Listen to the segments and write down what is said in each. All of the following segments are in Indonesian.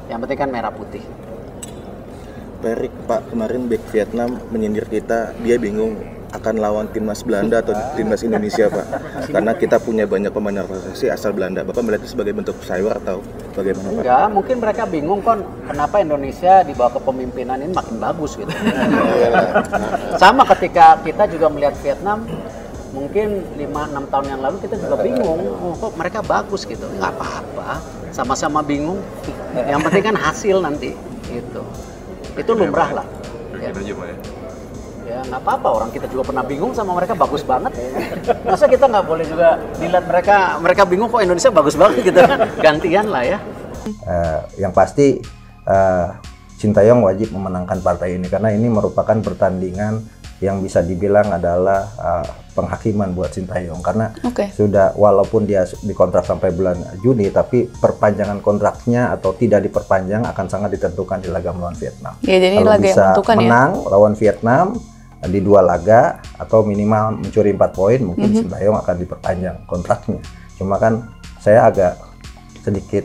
Yang penting kan merah putih. Perik, Pak, kemarin bek Vietnam menyindir kita, dia bingung akan lawan timnas Belanda atau timnas Indonesia, Pak. Karena kita punya banyak pemain naturalisasi asal Belanda. Bapak melihat itu sebagai bentuk cyber atau bagaimana, Pak? Enggak, mungkin mereka bingung kon kenapa Indonesia di bawah kepemimpinan ini makin bagus gitu. Sama ketika kita juga melihat Vietnam, mungkin 5-6 tahun yang lalu kita juga bingung, kok mereka bagus gitu. Nggak apa-apa, sama-sama bingung. Yang penting kan hasil nanti gitu. Itu lumrah lah. Ya nggak apa-apa, orang kita juga pernah bingung sama mereka bagus banget. Masa kita nggak boleh juga dilihat mereka bingung kok Indonesia bagus banget gitu kan? Gantian lah ya. Yang pasti Sintayong wajib memenangkan partai ini karena ini merupakan pertandingan yang bisa dibilang adalah penghakiman buat Sintayong karena sudah walaupun dia dikontrak sampai bulan Juni tapi perpanjangan kontraknya atau tidak diperpanjang akan sangat ditentukan di laga melawan Vietnam. Ya, jadi kalau laga bisa yang menentukan menang lawan Vietnam di 2 laga atau minimal mencuri 4 poin mungkin Sintayong akan diperpanjang kontraknya. Cuma kan saya agak sedikit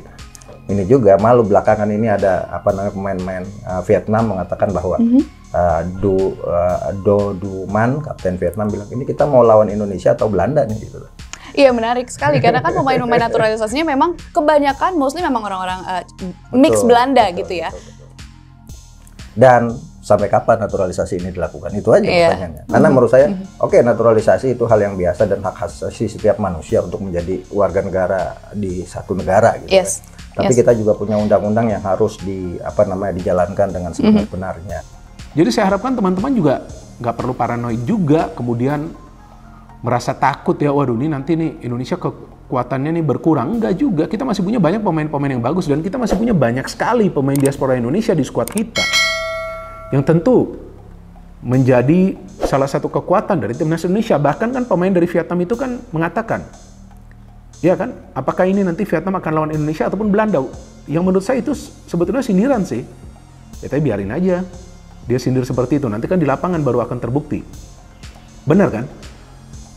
ini juga malu belakangan ini ada pemain-pemain Vietnam mengatakan bahwa Do Duman, kapten Vietnam bilang ini kita mau lawan Indonesia atau Belanda nih gitu. Iya menarik sekali karena kan pemain-pemain naturalisasinya memang kebanyakan mostly memang orang-orang mix Belanda gitu ya. Dan sampai kapan naturalisasi ini dilakukan? Itu aja pertanyaannya. Karena menurut saya naturalisasi itu hal yang biasa dan hak asasi setiap manusia untuk menjadi warga negara di satu negara gitu kan. Tapi kita juga punya undang-undang yang harus dijalankan dengan sebenar-benarnya. Jadi saya harapkan teman-teman juga nggak perlu paranoid juga, kemudian merasa takut ya, waduh ini nanti nih Indonesia kekuatannya nih berkurang. Enggak juga, kita masih punya banyak pemain-pemain yang bagus dan kita masih punya banyak sekali pemain diaspora Indonesia di skuad kita. Yang tentu menjadi salah satu kekuatan dari timnas Indonesia. Bahkan kan pemain dari Vietnam itu kan mengatakan, ya kan, apakah ini nanti Vietnam akan lawan Indonesia ataupun Belanda? Yang menurut saya itu sebetulnya sindiran sih. Ya tapi biarin aja. Dia sindir seperti itu, nanti kan di lapangan baru akan terbukti. Benar kan?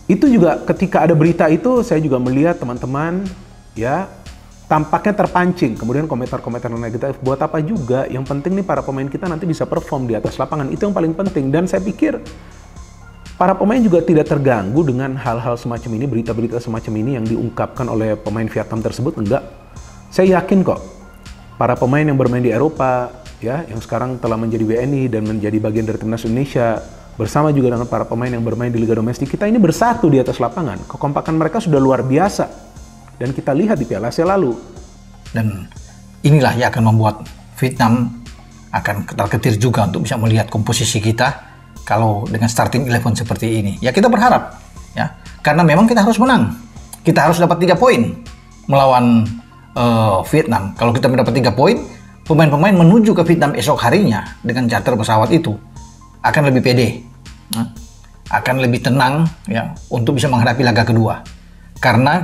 Itu juga ketika ada berita itu, saya juga melihat teman-teman ya tampaknya terpancing. Kemudian komentar-komentar negatif, buat apa juga? Yang penting nih para pemain kita nanti bisa perform di atas lapangan. Itu yang paling penting. Dan saya pikir para pemain juga tidak terganggu dengan hal-hal semacam ini, berita-berita semacam ini yang diungkapkan oleh pemain Vietnam tersebut. Enggak. Saya yakin kok, para pemain yang bermain di Eropa, ya, yang sekarang telah menjadi WNI dan menjadi bagian dari timnas Indonesia bersama juga dengan para pemain yang bermain di liga domestik kita ini bersatu di atas lapangan. Kekompakan mereka sudah luar biasa dan kita lihat di Piala Asia lalu. Dan inilah yang akan membuat Vietnam akan ketar-ketir juga untuk bisa melihat komposisi kita kalau dengan starting 11 seperti ini. Ya kita berharap ya karena memang kita harus menang. Kita harus dapat 3 poin melawan Vietnam. Kalau kita mendapat 3 poin, pemain-pemain menuju ke Vietnam esok harinya dengan charter pesawat itu akan lebih pede, akan lebih tenang ya untuk bisa menghadapi laga kedua. Karena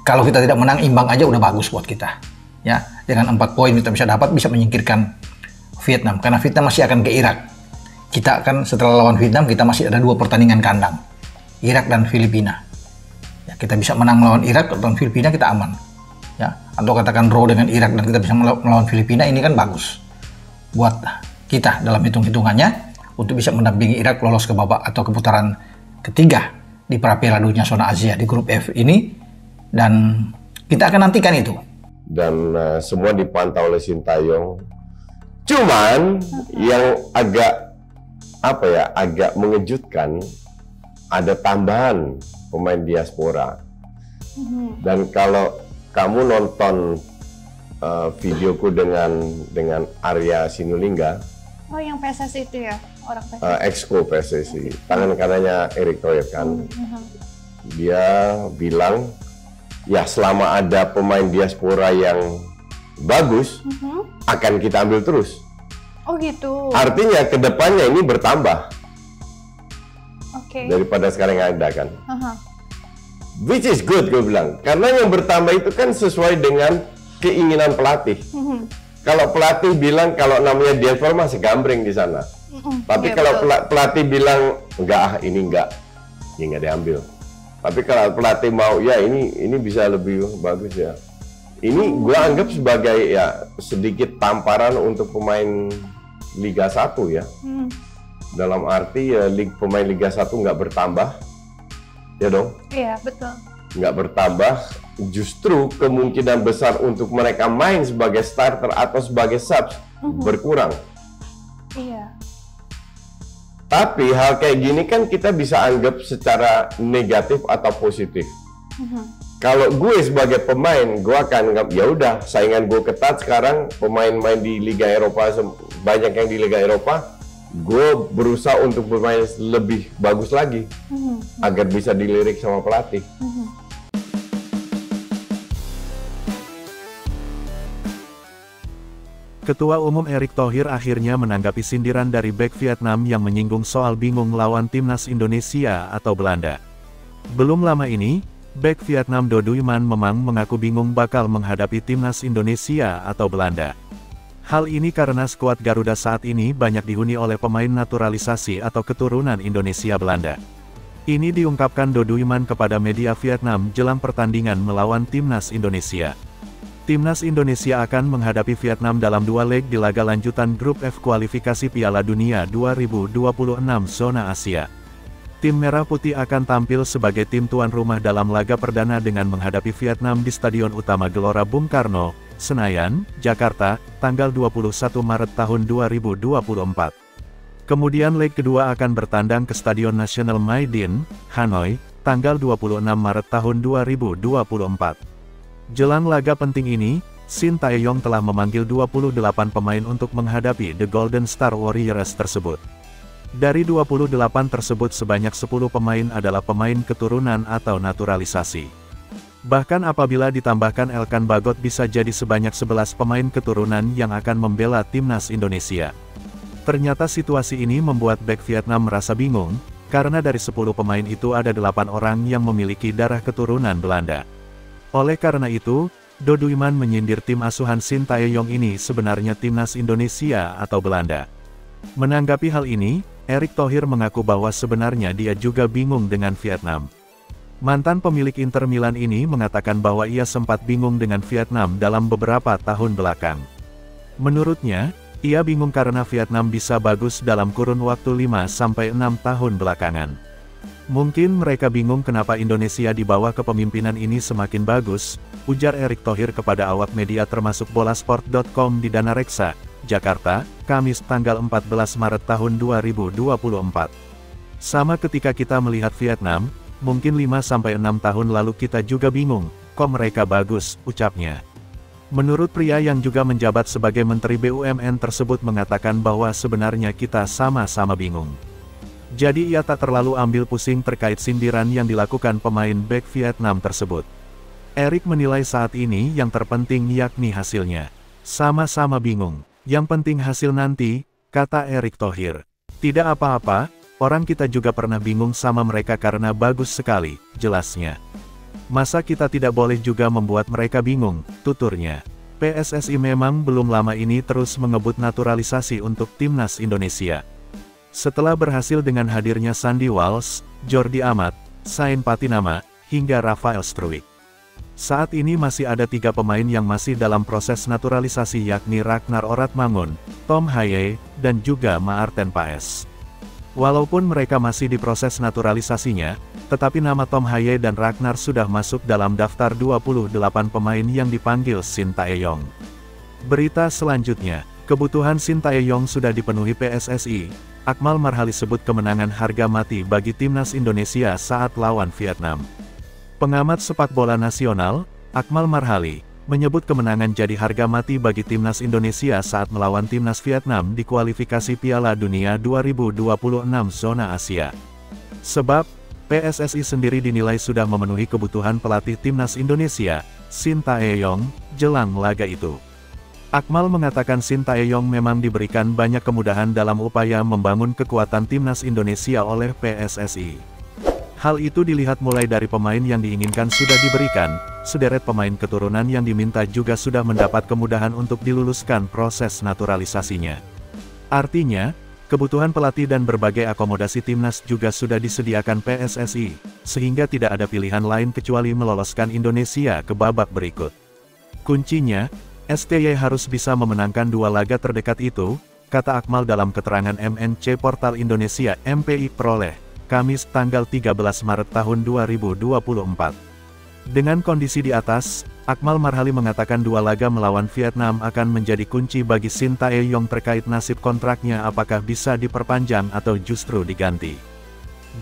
kalau kita tidak menang, imbang aja udah bagus buat kita. Ya, dengan 4 poin kita bisa dapat, bisa menyingkirkan Vietnam. Karena Vietnam masih akan ke Irak. Kita akan setelah lawan Vietnam kita masih ada 2 pertandingan kandang, Irak dan Filipina. Ya, kita bisa menang melawan Irak atau Filipina kita aman. Ya, atau katakan draw dengan Irak dan kita bisa melawan Filipina, ini kan bagus buat kita dalam hitung-hitungannya untuk bisa mendampingi Irak lolos ke babak atau ke putaran ketiga di Piala Dunia zona Asia di grup F ini, dan kita akan nantikan itu. Dan semua dipantau oleh Sintayong. Cuman yang agak agak mengejutkan, ada tambahan pemain diaspora. Dan kalau kamu nonton videoku dengan Arya Sinulinga. Oh, yang PSSI itu ya? Orang PSSI. Exco PSSI. Tangan kanannya Erick Thohir kan. Dia bilang, ya selama ada pemain diaspora yang bagus, akan kita ambil terus. Oh gitu. Artinya kedepannya ini bertambah. Oke. Daripada sekarang yang ada kan. Which is good, gue bilang. Karena yang bertambah itu kan sesuai dengan keinginan pelatih. Kalau pelatih bilang kalau namanya diaspora masih gambreng di sana. Tapi ya, kalau pelatih bilang enggak, ini enggak, ya nggak diambil. Tapi kalau pelatih mau, ya ini bisa lebih bagus ya, Ini gue anggap sebagai ya sedikit tamparan untuk pemain Liga 1 ya. Dalam arti ya pemain Liga 1 nggak bertambah, ya dong? Iya, betul. Nggak bertambah, justru kemungkinan besar untuk mereka main sebagai starter atau sebagai subs berkurang. Iya. Tapi hal kayak gini kan kita bisa anggap secara negatif atau positif. Kalau gue sebagai pemain, gue akan anggap ya udah saingan gue ketat sekarang, pemain-pemain di Liga Eropa banyak yang di Liga Eropa. Gue berusaha untuk bermain lebih bagus lagi agar bisa dilirik sama pelatih. Ketua Umum Erick Thohir akhirnya menanggapi sindiran dari bek Vietnam yang menyinggung soal bingung lawan timnas Indonesia atau Belanda. Belum lama ini, bek Vietnam Do Duy Man memang mengaku bingung bakal menghadapi timnas Indonesia atau Belanda. Hal ini karena skuad Garuda saat ini banyak dihuni oleh pemain naturalisasi atau keturunan Indonesia Belanda. Ini diungkapkan Do Duy Man kepada media Vietnam jelang pertandingan melawan timnas Indonesia. Timnas Indonesia akan menghadapi Vietnam dalam 2 leg di laga lanjutan Grup F kualifikasi Piala Dunia 2026 zona Asia. Tim Merah Putih akan tampil sebagai tim tuan rumah dalam laga perdana dengan menghadapi Vietnam di Stadion Utama Gelora Bung Karno, Senayan, Jakarta, tanggal 21 Maret tahun 2024. Kemudian leg kedua akan bertandang ke Stadion Nasional Mai Dinh, Hanoi, tanggal 26 Maret tahun 2024. Jelang laga penting ini, Shin Tae-yong telah memanggil 28 pemain untuk menghadapi The Golden Star Warriors tersebut. Dari 28 tersebut sebanyak 10 pemain adalah pemain keturunan atau naturalisasi. Bahkan apabila ditambahkan Elkan Bagot bisa jadi sebanyak 11 pemain keturunan yang akan membela timnas Indonesia. Ternyata situasi ini membuat bek Vietnam merasa bingung, karena dari 10 pemain itu ada 8 orang yang memiliki darah keturunan Belanda. Oleh karena itu, Do Duy Man menyindir tim asuhan Shin Tae-yong ini sebenarnya timnas Indonesia atau Belanda. Menanggapi hal ini, Erick Thohir mengaku bahwa sebenarnya dia juga bingung dengan Vietnam. Mantan pemilik Inter Milan ini mengatakan bahwa ia sempat bingung dengan Vietnam dalam beberapa tahun belakang. Menurutnya, ia bingung karena Vietnam bisa bagus dalam kurun waktu 5-6 tahun belakangan. Mungkin mereka bingung kenapa Indonesia di bawah kepemimpinan ini semakin bagus, ujar Erick Thohir kepada awak media termasuk bolasport.com di Dana Reksa, Jakarta, Kamis tanggal 14 Maret tahun 2024. Sama ketika kita melihat Vietnam, mungkin 5-6 tahun lalu kita juga bingung, kok mereka bagus, ucapnya. Menurut pria yang juga menjabat sebagai Menteri BUMN tersebut mengatakan bahwa sebenarnya kita sama-sama bingung. Jadi ia tak terlalu ambil pusing terkait sindiran yang dilakukan pemain bek Vietnam tersebut. Erick menilai saat ini yang terpenting yakni hasilnya. Sama-sama bingung, yang penting hasil nanti, kata Erick Thohir. Tidak apa-apa, orang kita juga pernah bingung sama mereka karena bagus sekali, jelasnya. Masa kita tidak boleh juga membuat mereka bingung, tuturnya. PSSI memang belum lama ini terus mengebut naturalisasi untuk timnas Indonesia. Setelah berhasil dengan hadirnya Sandy Walsh, Jordi Amat, Sain Patinama, hingga Rafael Struijk. Saat ini masih ada 3 pemain yang masih dalam proses naturalisasi yakni Ragnar Oratmangun, Tom Haye, dan juga Maarten Paes. Walaupun mereka masih di proses naturalisasinya, tetapi nama Tom Haye dan Ragnar sudah masuk dalam daftar 28 pemain yang dipanggil Shin Tae-yong. Berita selanjutnya, kebutuhan Shin Tae-yong sudah dipenuhi PSSI. Akmal Marhali sebut kemenangan harga mati bagi timnas Indonesia saat lawan Vietnam. Pengamat sepak bola nasional, Akmal Marhali, menyebut kemenangan jadi harga mati bagi timnas Indonesia saat melawan timnas Vietnam di kualifikasi Piala Dunia 2026 zona Asia. Sebab, PSSI sendiri dinilai sudah memenuhi kebutuhan pelatih timnas Indonesia, Shin Tae-yong, jelang laga itu. Akmal mengatakan Shin Tae-yong memang diberikan banyak kemudahan dalam upaya membangun kekuatan timnas Indonesia oleh PSSI. Hal itu dilihat mulai dari pemain yang diinginkan sudah diberikan, sederet pemain keturunan yang diminta juga sudah mendapat kemudahan untuk diluluskan proses naturalisasinya. Artinya, kebutuhan pelatih dan berbagai akomodasi timnas juga sudah disediakan PSSI, sehingga tidak ada pilihan lain kecuali meloloskan Indonesia ke babak berikut. Kuncinya, STY harus bisa memenangkan 2 laga terdekat itu, kata Akmal dalam keterangan MNC Portal Indonesia MPI Peroleh, Kamis tanggal 13 Maret tahun 2024. Dengan kondisi di atas, Akmal Marhali mengatakan 2 laga melawan Vietnam akan menjadi kunci bagi Sintayong terkait nasib kontraknya apakah bisa diperpanjang atau justru diganti.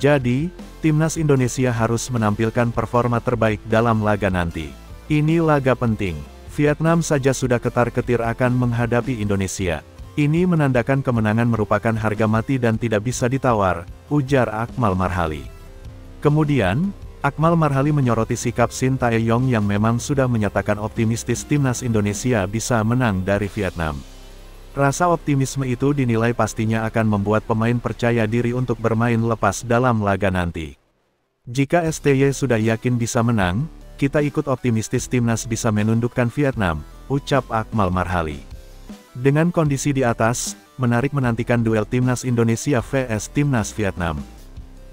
Jadi, timnas Indonesia harus menampilkan performa terbaik dalam laga nanti. Ini laga penting. Vietnam saja sudah ketar-ketir akan menghadapi Indonesia. Ini menandakan kemenangan merupakan harga mati dan tidak bisa ditawar, ujar Akmal Marhali. Kemudian, Akmal Marhali menyoroti sikap Sintayong yang memang sudah menyatakan optimistis timnas Indonesia bisa menang dari Vietnam. Rasa optimisme itu dinilai pastinya akan membuat pemain percaya diri untuk bermain lepas dalam laga nanti. Jika STY sudah yakin bisa menang, kita ikut optimistis timnas bisa menundukkan Vietnam, ucap Akmal Marhali. Dengan kondisi di atas, menarik menantikan duel timnas Indonesia vs timnas Vietnam.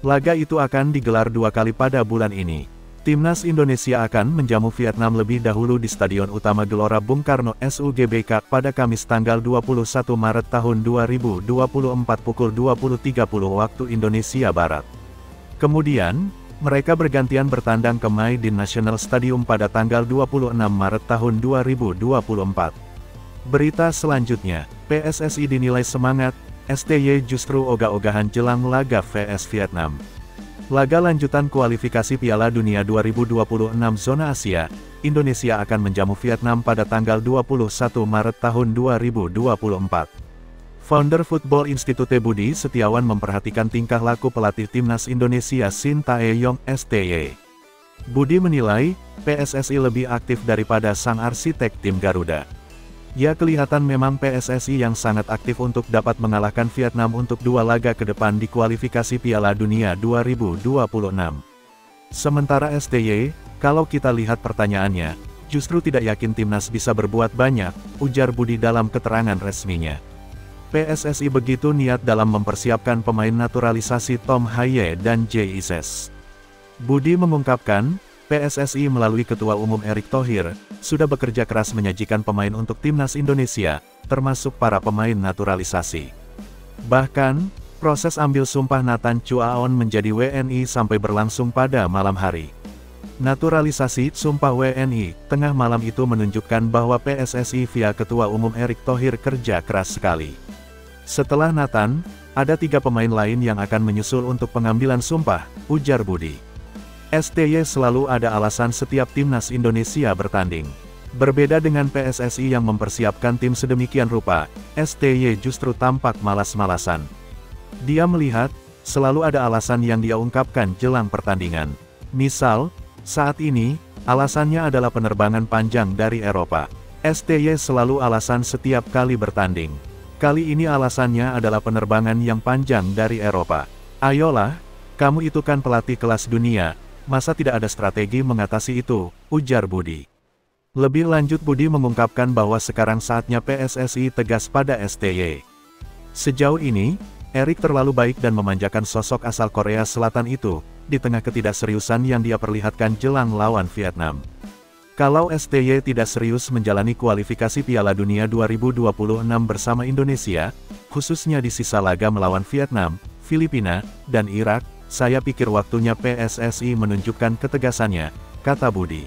Laga itu akan digelar 2 kali pada bulan ini. Timnas Indonesia akan menjamu Vietnam lebih dahulu di Stadion Utama Gelora Bung Karno SUGBK pada Kamis tanggal 21 Maret tahun 2024 pukul 20.30 waktu Indonesia Barat. Kemudian, mereka bergantian bertandang ke Maidin National Stadium pada tanggal 26 Maret tahun 2024. Berita selanjutnya, PSSI dinilai semangat, STY justru ogah-ogahan jelang laga vs Vietnam. Laga lanjutan kualifikasi Piala Dunia 2026 Zona Asia, Indonesia akan menjamu Vietnam pada tanggal 21 Maret tahun 2024. Founder Football Institute Budi Setiawan memperhatikan tingkah laku pelatih timnas Indonesia Sintayong STY. Budi menilai, PSSI lebih aktif daripada sang arsitek tim Garuda. Ya, kelihatan memang PSSI yang sangat aktif untuk dapat mengalahkan Vietnam untuk 2 laga ke depan di kualifikasi Piala Dunia 2026. Sementara STY, kalau kita lihat pertanyaannya, justru tidak yakin timnas bisa berbuat banyak, ujar Budi dalam keterangan resminya. PSSI begitu niat dalam mempersiapkan pemain naturalisasi Tom Haye dan JIS. Budi mengungkapkan, PSSI melalui Ketua Umum Erick Thohir, sudah bekerja keras menyajikan pemain untuk timnas Indonesia, termasuk para pemain naturalisasi. Bahkan, proses ambil sumpah Nathan Chuaon menjadi WNI sampai berlangsung pada malam hari. Naturalisasi sumpah WNI tengah malam itu menunjukkan bahwa PSSI via Ketua Umum Erick Thohir kerja keras sekali. Setelah Nathan, ada 3 pemain lain yang akan menyusul untuk pengambilan sumpah, ujar Budi. STY selalu ada alasan setiap timnas Indonesia bertanding. Berbeda dengan PSSI yang mempersiapkan tim sedemikian rupa, STY justru tampak malas-malasan. Dia melihat, selalu ada alasan yang dia ungkapkan jelang pertandingan. Misal, saat ini, alasannya adalah penerbangan panjang dari Eropa. STY selalu alasan setiap kali bertanding. Kali ini alasannya adalah penerbangan yang panjang dari Eropa. Ayolah, kamu itu kan pelatih kelas dunia. Masa tidak ada strategi mengatasi itu, ujar Budi. Lebih lanjut Budi mengungkapkan bahwa sekarang saatnya PSSI tegas pada STY. Sejauh ini, Erick terlalu baik dan memanjakan sosok asal Korea Selatan itu, di tengah ketidakseriusan yang dia perlihatkan jelang lawan Vietnam. Kalau STY tidak serius menjalani kualifikasi Piala Dunia 2026 bersama Indonesia, khususnya di sisa laga melawan Vietnam, Filipina, dan Irak, saya pikir waktunya PSSI menunjukkan ketegasannya, kata Budi.